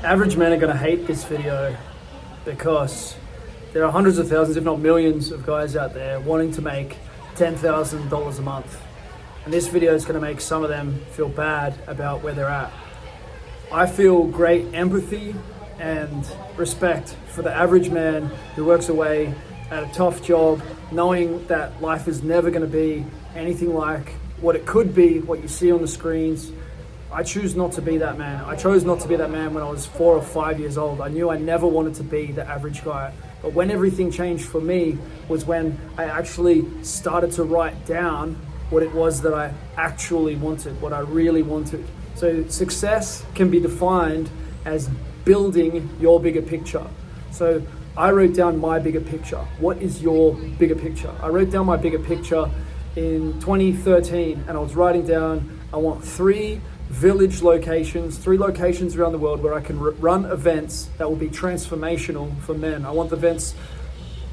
Average men are going to hate this video because there are hundreds of thousands, if not millions, of guys out there wanting to make $10,000 a month. And this video is going to make some of them feel bad about where they're at. I feel great empathy and respect for the average man who works away at a tough job, knowing that life is never going to be anything like what it could be, what you see on the screens. I choose not to be that man. I chose not to be that man when I was 4 or 5 years old. I knew I never wanted to be the average guy. But when everything changed for me was when I actually started to write down what it was that I actually wanted, what I really wanted. So success can be defined as building your bigger picture. So I wrote down my bigger picture. What is your bigger picture? I wrote down my bigger picture in 2013, and I was writing down, I want 3 village locations, 3 locations around the world where I can run events that will be transformational for men. I want the events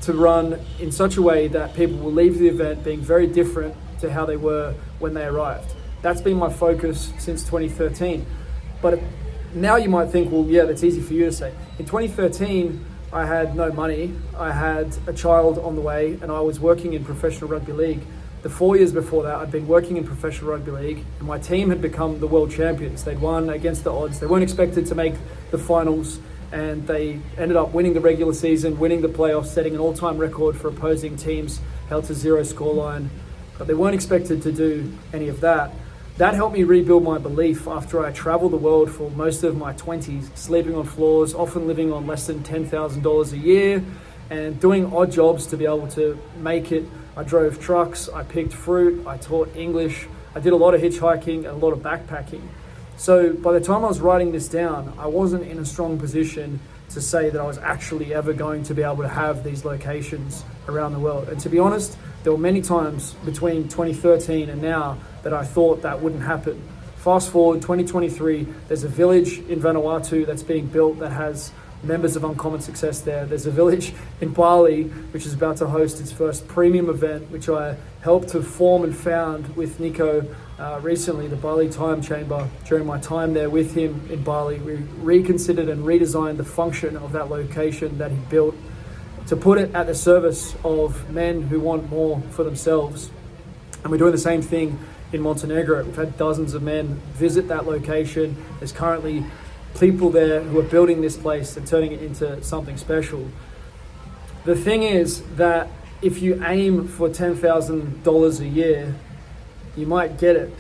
to run in such a way that people will leave the event being very different to how they were when they arrived. That's been my focus since 2013. But now you might think, well, yeah, that's easy for you to say. In 2013, I had no money. I had a child on the way, and I was working in professional rugby league. The 4 years before that, I'd been working in professional rugby league, and my team had become the world champions. They'd won against the odds. They weren't expected to make the finals, and they ended up winning the regular season, winning the playoffs, setting an all-time record for opposing teams held to 0 scoreline. But they weren't expected to do any of that. That helped me rebuild my belief after I traveled the world for most of my 20s, sleeping on floors, often living on less than $10,000 a year, and doing odd jobs to be able to make it. I drove trucks, I picked fruit, I taught English, I did a lot of hitchhiking and a lot of backpacking. So by the time I was writing this down, I wasn't in a strong position to say that I was actually ever going to be able to have these locations around the world. And to be honest, there were many times between 2013 and now that I thought that wouldn't happen. Fast forward 2023, there's a village in Vanuatu that's being built that has members of Uncommon Success there. There's a village in Bali which is about to host its first premium event, which I helped to form and found with Nico recently, the Bali Time Chamber. During my time there with him in Bali, we reconsidered and redesigned the function of that location that he built to put it at the service of men who want more for themselves. And we're doing the same thing in Montenegro. We've had dozens of men visit that location. There's currently people there who are building this place and turning it into something special. The thing is that if you aim for $10,000 a year, you might get it.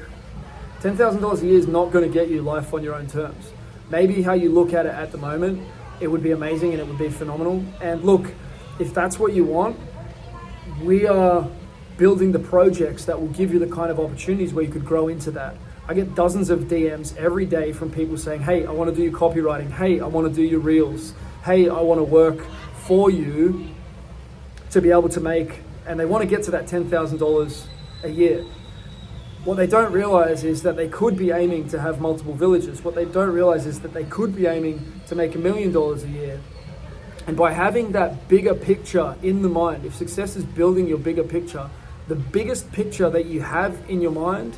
$10,000 a year is not going to get you life on your own terms. Maybe how you look at it at the moment, it would be amazing and it would be phenomenal. And look, if that's what you want, we are building the projects that will give you the kind of opportunities where you could grow into that. I get dozens of DMs every day from people saying, hey, I want to do your copywriting. Hey, I want to do your reels. Hey, I want to work for you to be able to make, and they want to get to that $10,000 a year. What they don't realize is that they could be aiming to have multiple villages. What they don't realize is that they could be aiming to make $1 million a year. And by having that bigger picture in the mind, if success is building your bigger picture, the biggest picture that you have in your mind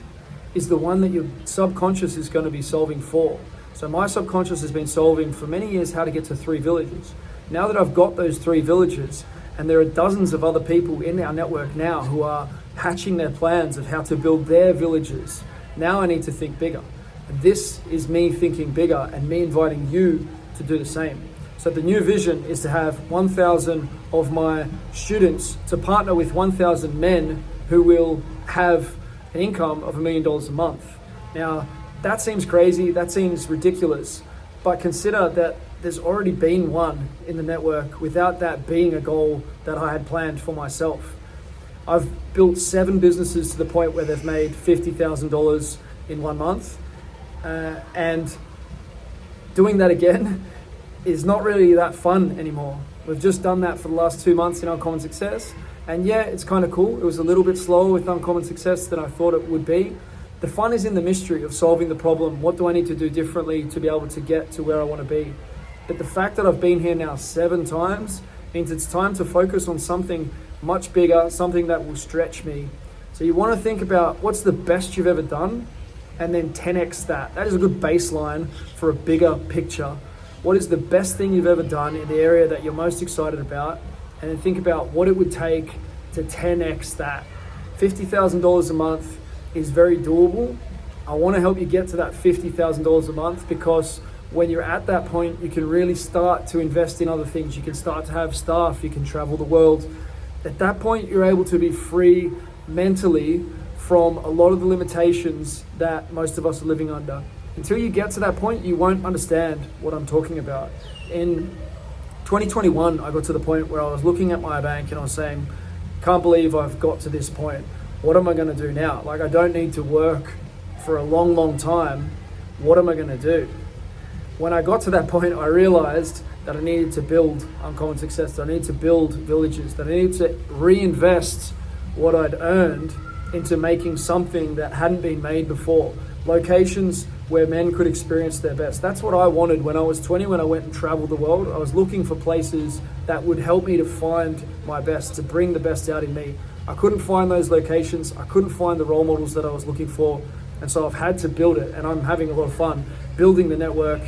is the one that your subconscious is going to be solving for. So my subconscious has been solving for many years how to get to 3 villages. Now that I've got those 3 villages, and there are dozens of other people in our network now who are hatching their plans of how to build their villages, now I need to think bigger. And this is me thinking bigger and me inviting you to do the same. So the new vision is to have 1,000 of my students to partner with 1,000 men who will have an income of $1 million a month. Now, that seems crazy, that seems ridiculous, but consider that there's already been one in the network without that being a goal that I had planned for myself. I've built 7 businesses to the point where they've made $50,000 in 1 month, and doing that again is not really that fun anymore. We've just done that for the last 2 months in Uncommon Success. And yeah, it's kind of cool. It was a little bit slower with Uncommon Success than I thought it would be. The fun is in the mystery of solving the problem. What do I need to do differently to be able to get to where I want to be? But the fact that I've been here now 7 times means it's time to focus on something much bigger, something that will stretch me. So you want to think about what's the best you've ever done and then 10x that. That is a good baseline for a bigger picture. what is the best thing you've ever done in the area that you're most excited about, and then think about what it would take to 10x that. $50,000 a month is very doable. I want to help you get to that $50,000 a month, because when you're at that point, you can really start to invest in other things. You can start to have staff, you can travel the world. At that point, you're able to be free mentally from a lot of the limitations that most of us are living under. Until you get to that point, you won't understand what I'm talking about. In 2021, I got to the point where I was looking at my bank and I was saying, can't believe I've got to this point. What am I going to do now? Like, I don't need to work for a long, long time. What am I going to do? When I got to that point, I realized that I needed to build uncommon success, that I needed to build villages, that I needed to reinvest what I'd earned into making something that hadn't been made before. Locations where men could experience their best. That's what I wanted when I was 20, when I went and traveled the world. I was looking for places that would help me to find my best, to bring the best out in me. I couldn't find those locations. I couldn't find the role models that I was looking for. And so I've had to build it, and I'm having a lot of fun building the network,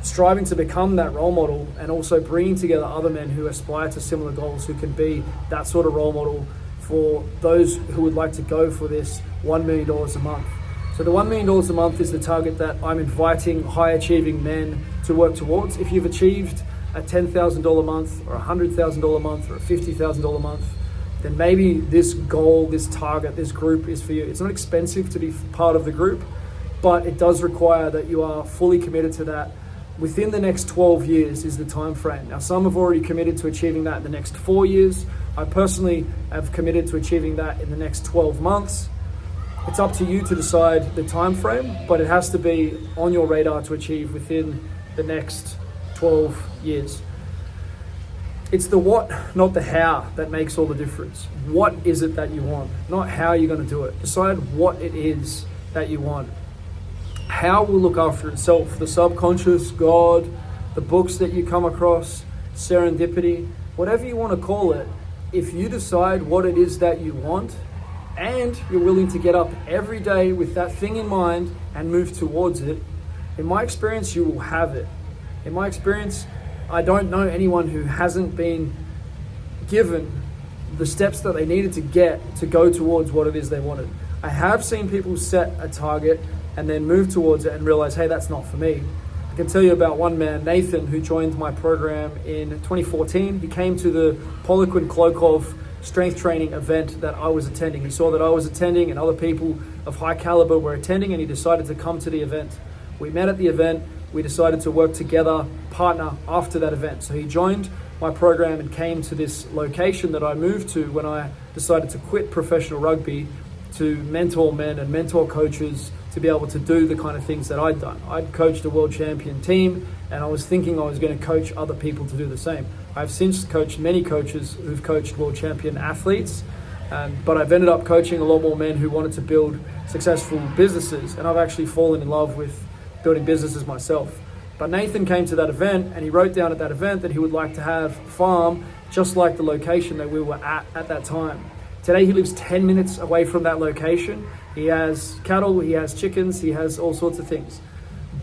striving to become that role model, and also bringing together other men who aspire to similar goals, who can be that sort of role model for those who would like to go for this $1 million a month. So the $1 million a month is the target that I'm inviting high achieving men to work towards. If you've achieved a $10,000 a month or a $100,000 a month or a $50,000 a month, then maybe this goal, this target, this group is for you. It's not expensive to be part of the group, but it does require that you are fully committed to that. Within the next 12 years is the time frame. Now, some have already committed to achieving that in the next 4 years. I personally have committed to achieving that in the next 12 months. It's up to you to decide the time frame, but it has to be on your radar to achieve within the next 12 years. It's the what, not the how, that makes all the difference. What is it that you want? Not how you're going to do it. Decide what it is that you want. How will look after itself. The subconscious, God, the books that you come across, serendipity, whatever you want to call it. If you decide what it is that you want, and you're willing to get up every day with that thing in mind and move towards it, in my experience, you will have it. In my experience, I don't know anyone who hasn't been given the steps that they needed to get to go towards what it is they wanted. I have seen people set a target and then move towards it and realize, hey, that's not for me. I can tell you about one man, Nathan, who joined my program in 2014. He came to the Poliquin Klokov strength training event that I was attending. He saw that I was attending and other people of high caliber were attending, and he decided to come to the event. We met at the event. We decided to work together, partner after that event. So he joined my program and came to this location that I moved to when I decided to quit professional rugby to mentor men and mentor coaches to be able to do the kind of things that I'd done. I'd coached a world champion team, and I was thinking I was going to coach other people to do the same. I've since coached many coaches who've coached world champion athletes, but I've ended up coaching a lot more men who wanted to build successful businesses, and I've actually fallen in love with building businesses myself. But Nathan came to that event, and he wrote down at that event that he would like to have a farm just like the location that we were at that time. Today he lives 10 minutes away from that location. He has cattle, he has chickens, he has all sorts of things.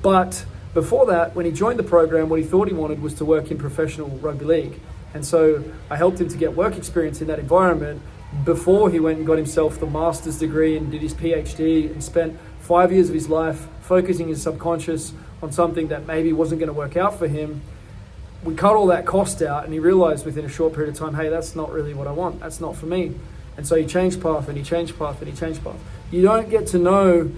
But before that, when he joined the program, what he thought he wanted was to work in professional rugby league. And so I helped him to get work experience in that environment before he went and got himself the master's degree and did his PhD and spent 5 years of his life focusing his subconscious on something that maybe wasn't going to work out for him. We cut all that cost out, and he realized within a short period of time, hey, that's not really what I want. That's not for me. And so he changed path, and he changed path, and he changed path. You don't get to know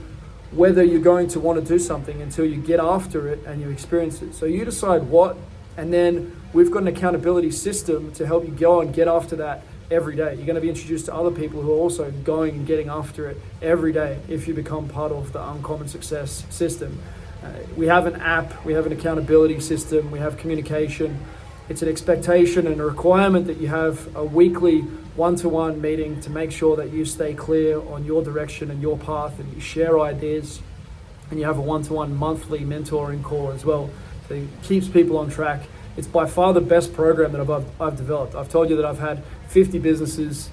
whether you're going to want to do something until you get after it and you experience it. So you decide what, and then we've got an accountability system to help you go and get after that every day. You're going to be introduced to other people who are also going and getting after it every day if you become part of the Uncommon Success system. We have an app, we have an accountability system, we have communication. It's an expectation and a requirement that you have a weekly one-to-one meeting to make sure that you stay clear on your direction and your path, and you share ideas, and you have a one-to-one monthly mentoring call as well. So it keeps people on track. It's by far the best program that I've developed. I've told you that I've had 50 businesses.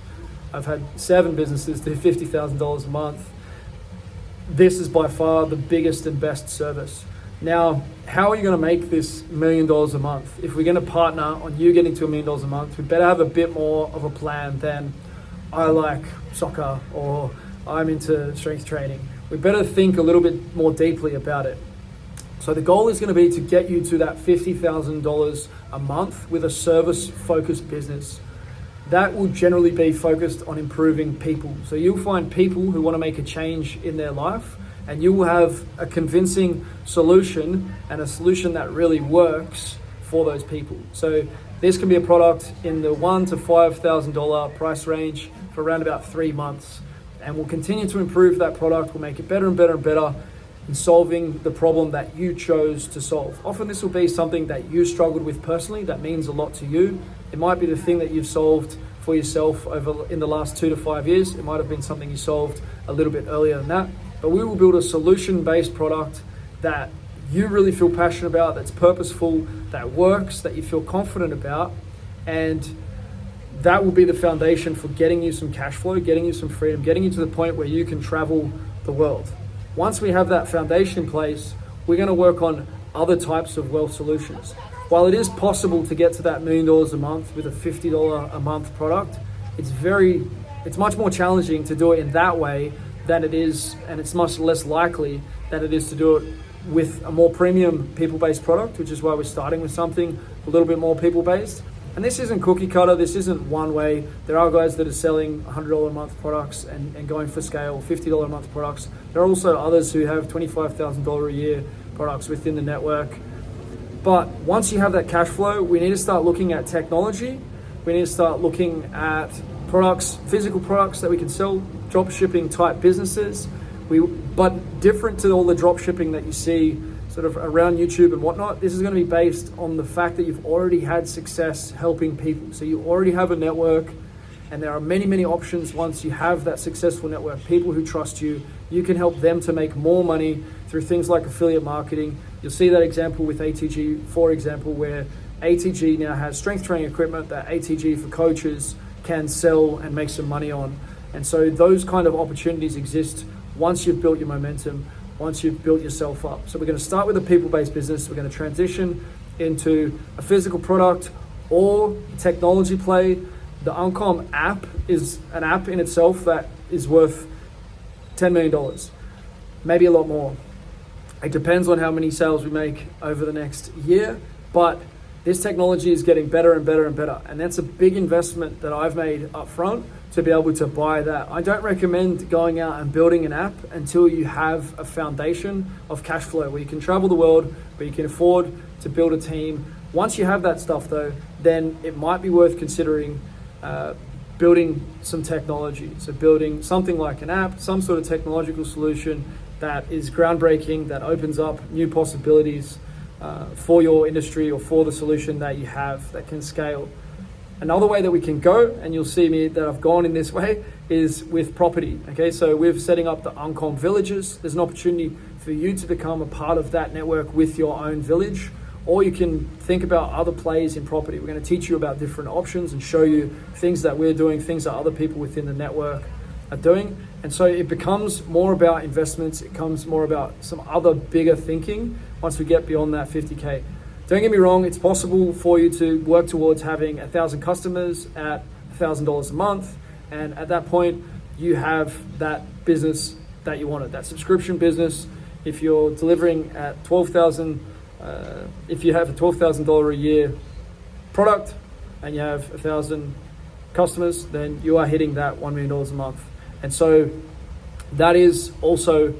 I've had 7 businesses do $50,000 a month. This is by far the biggest and best service. Now, how are you going to make this $1 million a month? If we're going to partner on you getting to $1 million a month, we better have a bit more of a plan than I like soccer or I'm into strength training. We better think a little bit more deeply about it. So the goal is going to be to get you to that $50,000 a month with a service-focused business. That will generally be focused on improving people. So you'll find people who want to make a change in their life, and you will have a convincing solution and a solution that really works for those people. So this can be a product in the $1,000 to $5,000 price range for around about 3 months. And we'll continue to improve that product. We'll make it better and better and better in solving the problem that you chose to solve. Often this will be something that you struggled with personally that means a lot to you. It might be the thing that you've solved for yourself in the last 2 to 5 years. It might have been something you solved a little bit earlier than that. But we will build a solution-based product that you really feel passionate about, that's purposeful, that works, that you feel confident about, and that will be the foundation for getting you some cash flow, getting you some freedom, getting you to the point where you can travel the world. Once we have that foundation in place, we're going to work on other types of wealth solutions. While it is possible to get to that $1 million a month with a $50 a month product, it's much more challenging to do it in that way than it is, and it's much less likely than it is to do it with a more premium people-based product, which is why we're starting with something a little bit more people-based. And this isn't cookie cutter, this isn't one way. There are guys that are selling $100 a month products and going for scale, $50 a month products. There are also others who have $25,000 a year products within the network. But once you have that cash flow, we need to start looking at technology. We need to start looking at products, physical products that we can sell, drop shipping type businesses. But different to all the drop shipping that you see sort of around YouTube and whatnot, this is going to be based on the fact that you've already had success helping people. So you already have a network, and there are many, many options once you have that successful network. People who trust you, you can help them to make more money through things like affiliate marketing. You'll see that example with ATG, for example, where ATG now has strength training equipment that ATG for coaches can sell and make some money on. And so those kind of opportunities exist once you've built your momentum, once you've built yourself up. So we're going to start with a people-based business. We're going to transition into a physical product or technology play. The Uncom app is an app in itself that is worth $10 million, maybe a lot more. It depends on how many sales we make over the next year, but this technology is getting better and better and better. And that's a big investment that I've made up front to be able to buy that. I don't recommend going out and building an app until you have a foundation of cash flow where you can travel the world, where you can afford to build a team. Once you have that stuff though, then it might be worth considering building some technology. So building something like an app, some sort of technological solution that is groundbreaking, that opens up new possibilities for your industry or for the solution that you have that can scale. Another way that we can go, and you'll see me that I've gone in this way, is with property. Okay, so we're setting up the Uncom villages. There's an opportunity for you to become a part of that network with your own village, or you can think about other plays in property. We're going to teach you about different options and show you things that we're doing, things that other people within the network are doing. And so it becomes more about investments. It becomes more about some other bigger thinking once we get beyond that 50K. Don't get me wrong, it's possible for you to work towards having 1,000 customers at $1,000 a month. And at that point, you have that business that you wanted, that subscription business. If you're delivering at $12,000, if you have a $12,000 a year product and you have 1,000 customers, then you are hitting that $1 million a month. And so that is also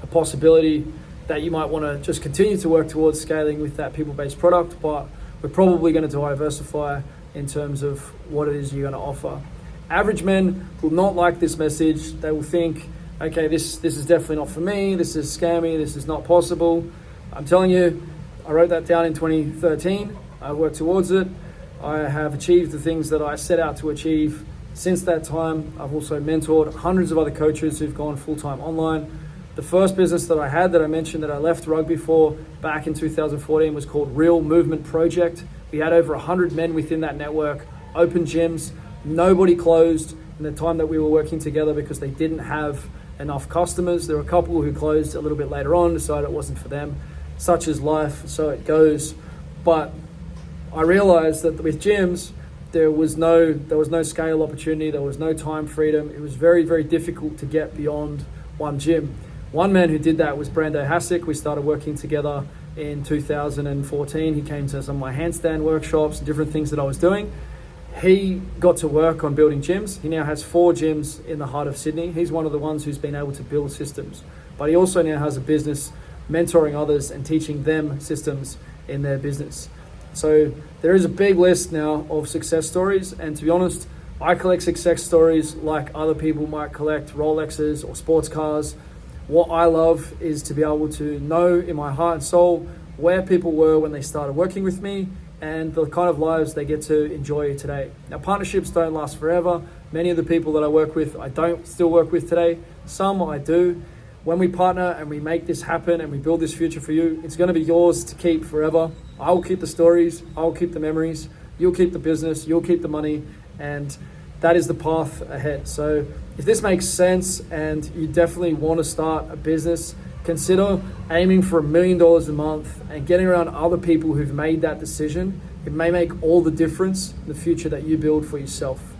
a possibility that you might want to just continue to work towards scaling with that people-based product, but we're probably going to diversify in terms of what it is you're going to offer. Average men will not like this message. They will think, okay, this is definitely not for me. This is scammy. This is not possible. I'm telling you, I wrote that down in 2013. I worked towards it. I have achieved the things that I set out to achieve since that time. I've also mentored hundreds of other coaches who've gone full-time online. The first business that I had that I mentioned that I left rugby for back in 2014 was called Real Movement Project. We had over 100 men within that network, open gyms. Nobody closed in the time that we were working together because they didn't have enough customers. There were a couple who closed a little bit later on, decided it wasn't for them. such is life, so it goes. But I realized that with gyms, there was no scale opportunity, there was no time freedom. It was very, very difficult to get beyond one gym. One man who did that was Brando Hassick. We started working together in 2014. He came to some of my handstand workshops, different things that I was doing. He got to work on building gyms. He now has 4 gyms in the heart of Sydney. He's one of the ones who's been able to build systems. But he also now has a business mentoring others and teaching them systems in their business. So there is a big list now of success stories. And to be honest, I collect success stories like other people might collect Rolexes or sports cars. What I love is to be able to know in my heart and soul where people were when they started working with me and the kind of lives they get to enjoy today. Now, partnerships don't last forever. Many of the people that I work with, I don't still work with today. Some I do. When we partner and we make this happen and we build this future for you, it's going to be yours to keep forever. I will keep the stories. I will keep the memories. You'll keep the business. You'll keep the money. And that is the path ahead. So if this makes sense and you definitely want to start a business, consider aiming for $1 million a month and getting around other people who've made that decision. It may make all the difference in the future that you build for yourself.